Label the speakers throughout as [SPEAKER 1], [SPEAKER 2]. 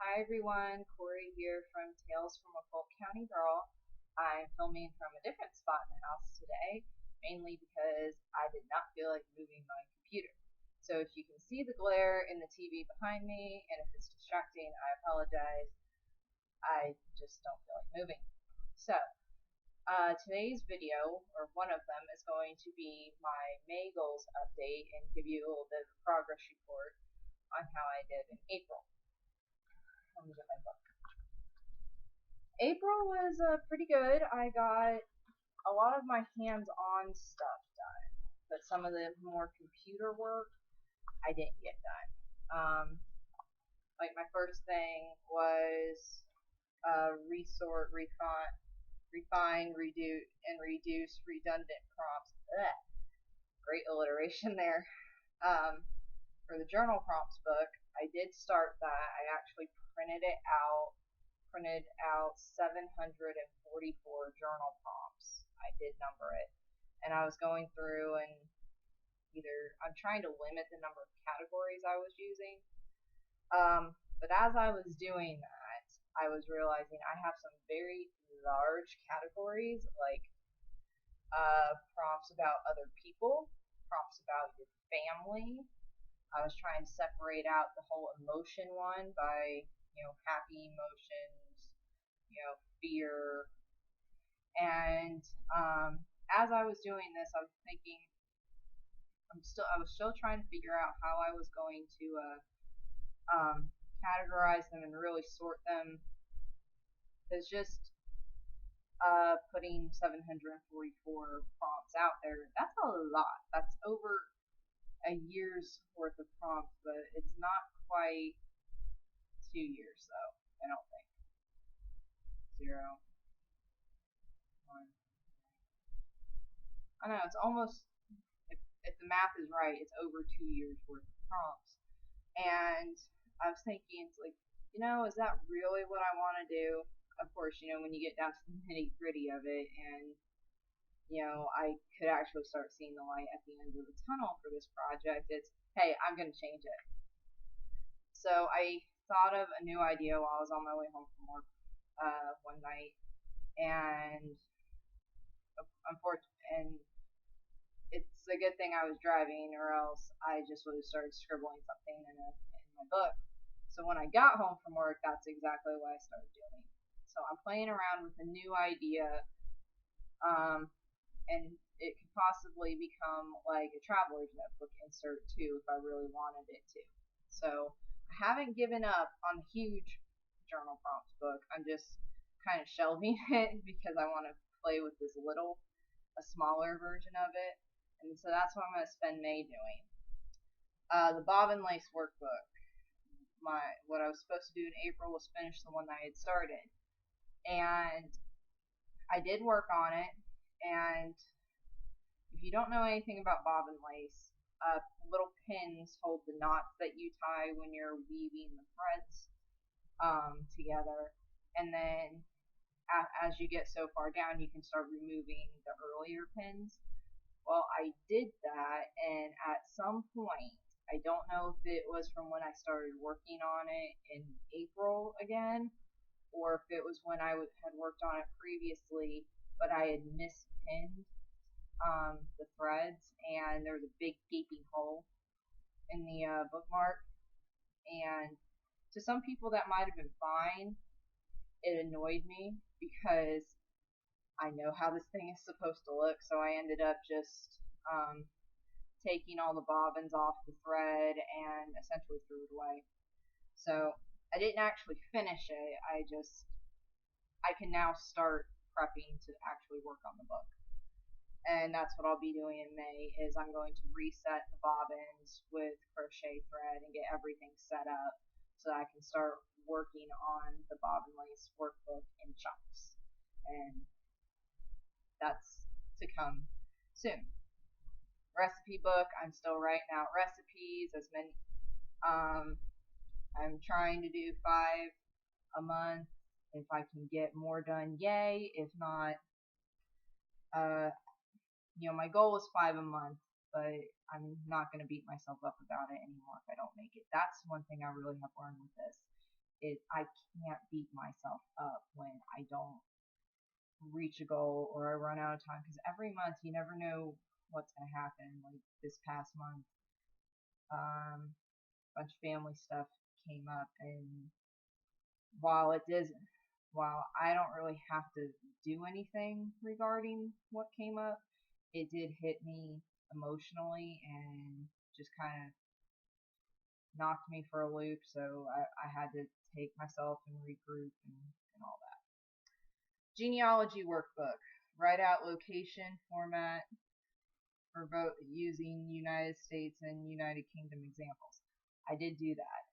[SPEAKER 1] Hi everyone, Corey here from Tales from a Polk County Girl. I'm filming from a different spot in the house today, mainly because I did not feel like moving my computer. So if you can see the glare in the TV behind me, and if it's distracting, I apologize. I just don't feel like moving. So today's video, or one of them, is going to be my May goals update and give you a little bit of a progress report on how I did in April. Let me get my book. April was pretty good. I got a lot of my hands-on stuff done, but some of the more computer work I didn't get done. Like my first thing was refine, reduce redundant prompts. Ugh, great alliteration there. For the journal prompts book, I did start that. I actually printed out 744 journal prompts. I did number it. And I was going through and I'm trying to limit the number of categories I was using. But as I was doing that, I was realizing I have some very large categories, like prompts about other people, prompts about your family. I was trying to separate out the whole emotion one by, happy emotions, fear. And as I was doing this, I was thinking, I was still trying to figure out how I was going to categorize them and really sort them. It's just putting 744 prompts out there. That's a lot. That's over a year's worth of prompts, but it's not quite 2 years though. I don't think. 0, 1. I know it's almost. If the math is right, it's over 2 years worth of prompts. And I was thinking, it's like, is that really what I want to do? Of course, when you get down to the nitty gritty of it, and I could actually start seeing the light at the end of the tunnel for this project. It's, hey, I'm going to change it. So I thought of a new idea while I was on my way home from work one night, and it's a good thing I was driving, or else I just would have started scribbling something in my book. So when I got home from work, that's exactly what I started doing. So I'm playing around with a new idea, and it could possibly become like a traveler's notebook insert too if I really wanted it to. So I haven't given up on the huge journal prompts book. I'm just kind of shelving it because I want to play with this a smaller version of it. And so that's what I'm going to spend May doing. The bobbin lace workbook. What I was supposed to do in April was finish the one that I had started. And I did work on it. And if you don't know anything about bobbin lace, little pins hold the knots that you tie when you're weaving the threads together. And then as you get so far down, you can start removing the earlier pins. Well, I did that, and at some point, I don't know if it was from when I started working on it in April again, or if it was when I had worked on it previously, but I had mispinned the threads, and there was a big gaping hole in the bookmark. And to some people that might have been fine. It annoyed me because I know how this thing is supposed to look, so I ended up just taking all the bobbins off the thread and essentially threw it away. So I didn't actually finish it. I can now start prepping to actually work on the book. And that's what I'll be doing in May, is I'm going to reset the bobbins with crochet thread and get everything set up so that I can start working on the bobbin lace workbook in chunks. And that's to come soon. Recipe book, I'm still writing out recipes, I'm trying to do 5 a month. If I can get more done, yay. If not, my goal is 5 a month, but I'm not going to beat myself up about it anymore if I don't make it. That's one thing I really have learned with this, I can't beat myself up when I don't reach a goal or I run out of time, because every month you never know what's going to happen. Like this past month, a bunch of family stuff came up, and while it does, while I don't really have to do anything regarding what came up, it did hit me emotionally and just kind of knocked me for a loop. So I had to take myself and regroup and all that. Genealogy workbook. Write out location, format for vote using United States and United Kingdom examples. I did do that.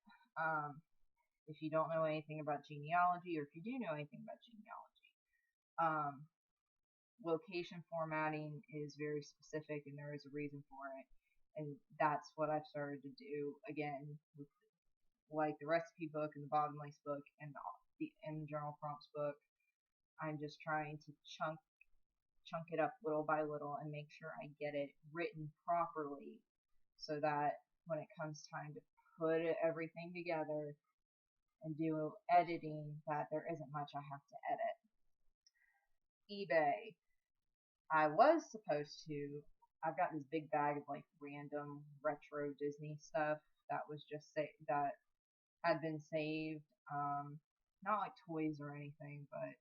[SPEAKER 1] If you don't know anything about genealogy, or if you do know anything about genealogy, location formatting is very specific, and there is a reason for it. And that's what I've started to do again with like the recipe book and the bottom lace book and the journal prompts book. I'm just trying to chunk it up little by little and make sure I get it written properly, so that when it comes time to put everything together and do editing, that there isn't much I have to edit. eBay. I was supposed to. I've got this big bag of like random retro Disney stuff that was just that had been saved. Not like toys or anything, but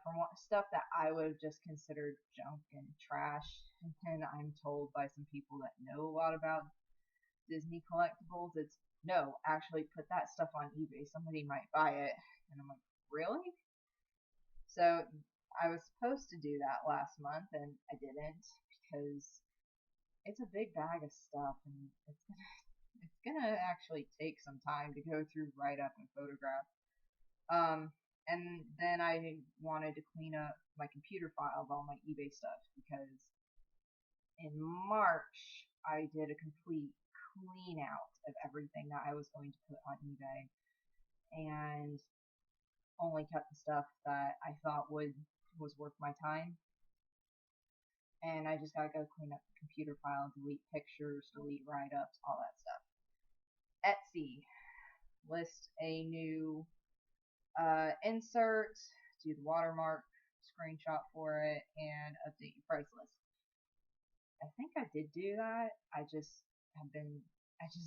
[SPEAKER 1] from stuff that I would have just considered junk and trash. And then I'm told by some people that know a lot about Disney collectibles, it's no, actually put that stuff on eBay. Somebody might buy it. And I'm like, really? So I was supposed to do that last month, and I didn't, because it's a big bag of stuff, and it's gonna actually take some time to go through, write up, and photograph. And then I wanted to clean up my computer file of all my eBay stuff, because in March I did a complete clean out of everything that I was going to put on eBay, and only kept the stuff that I thought was worth my time. And I just gotta go clean up the computer file, delete pictures, delete write-ups, all that stuff. Etsy. List a new insert, do the watermark, screenshot for it, and update your price list. I think I did do that. I just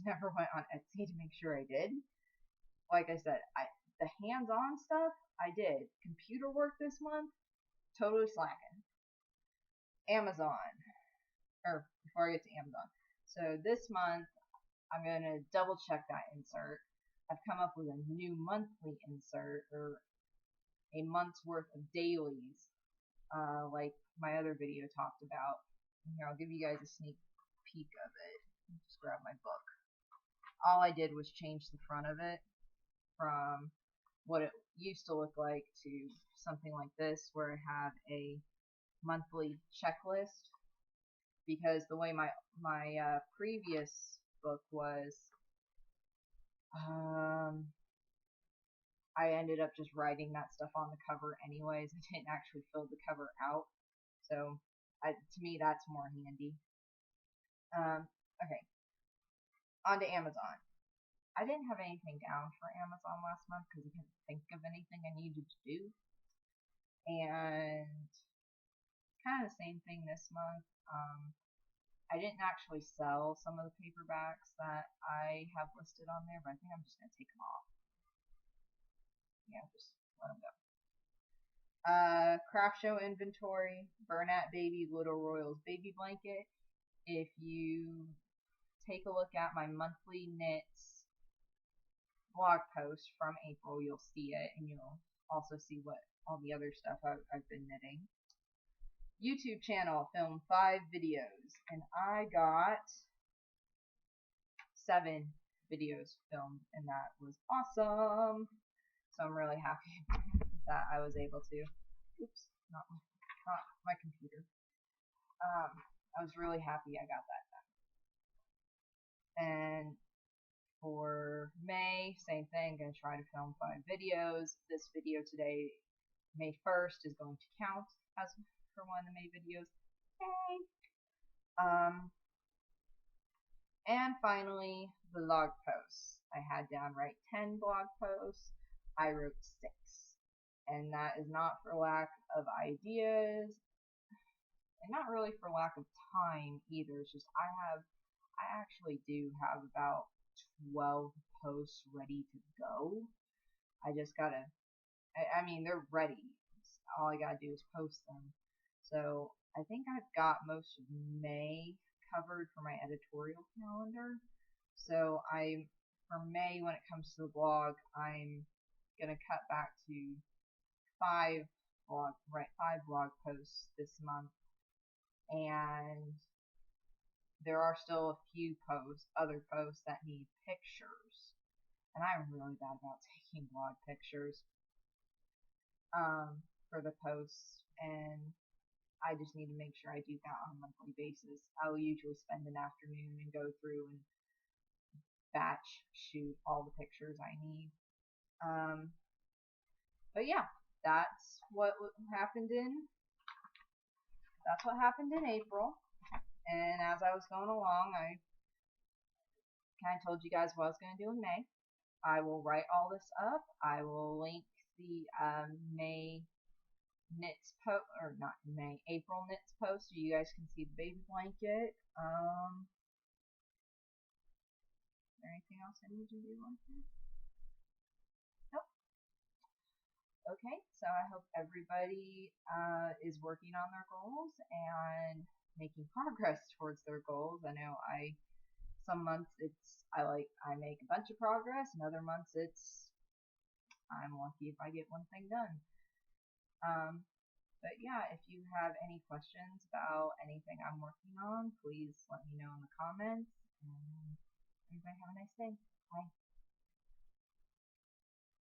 [SPEAKER 1] never went on Etsy to make sure I did. Like I said, the hands-on stuff I did. Computer work this month, totally slacking. Amazon. Or before I get to Amazon. So this month, I'm going to double check that insert. I've come up with a new monthly insert, or a month's worth of dailies, like my other video talked about. Here, I'll give you guys a sneak peek of it. Just grab my book. All I did was change the front of it from what it used to look like to something like this, where I have a monthly checklist, because the way my previous book was, I ended up just writing that stuff on the cover anyways. I didn't actually fill the cover out, so to me that's more handy. Okay, on to Amazon. I didn't have anything down for Amazon last month because I couldn't think of anything I needed to do, and kind of the same thing this month. I didn't actually sell some of the paperbacks that I have listed on there, but I think I'm just going to take them off. Yeah, just let them go. Craft show inventory, Bernat Baby Little Royals baby blanket. If you take a look at my monthly knits blog post from April, you'll see it, and you'll also see what all the other stuff I've been knitting. YouTube channel, filmed 5 videos, and I got 7 videos filmed, and that was awesome. So I'm really happy that I was able to. Oops, not my computer. I was really happy I got that done. And for May, same thing. Gonna try to film 5 videos. This video today, May 1st, is going to count as for one of the May videos. Yay! And finally, blog posts. I had down write 10 blog posts. I wrote 6. And that is not for lack of ideas and not really for lack of time either. It's just I actually do have about 12 posts ready to go. I just gotta, I mean, they're ready. All I gotta do is post them. So I think I've got most of May covered for my editorial calendar. So for May, when it comes to the blog, I'm gonna cut back to 5 blog posts this month, and there are still a few other posts that need pictures, and I'm really bad about taking blog pictures for the posts, and I just need to make sure I do that on a monthly basis. I'll usually spend an afternoon and go through and batch shoot all the pictures I need. But yeah, that's what happened in April. And as I was going along, I kind of told you guys what I was going to do in May. I will write all this up. I will link the May knits post, or not May, April knits post, so you guys can see the baby blanket. Is there anything else I need to do on here? Nope. Okay, so I hope everybody is working on their goals and making progress towards their goals. I know some months I make a bunch of progress, and other months I'm lucky if I get one thing done. But yeah, if you have any questions about anything I'm working on, please let me know in the comments. And everybody have a nice day. Bye.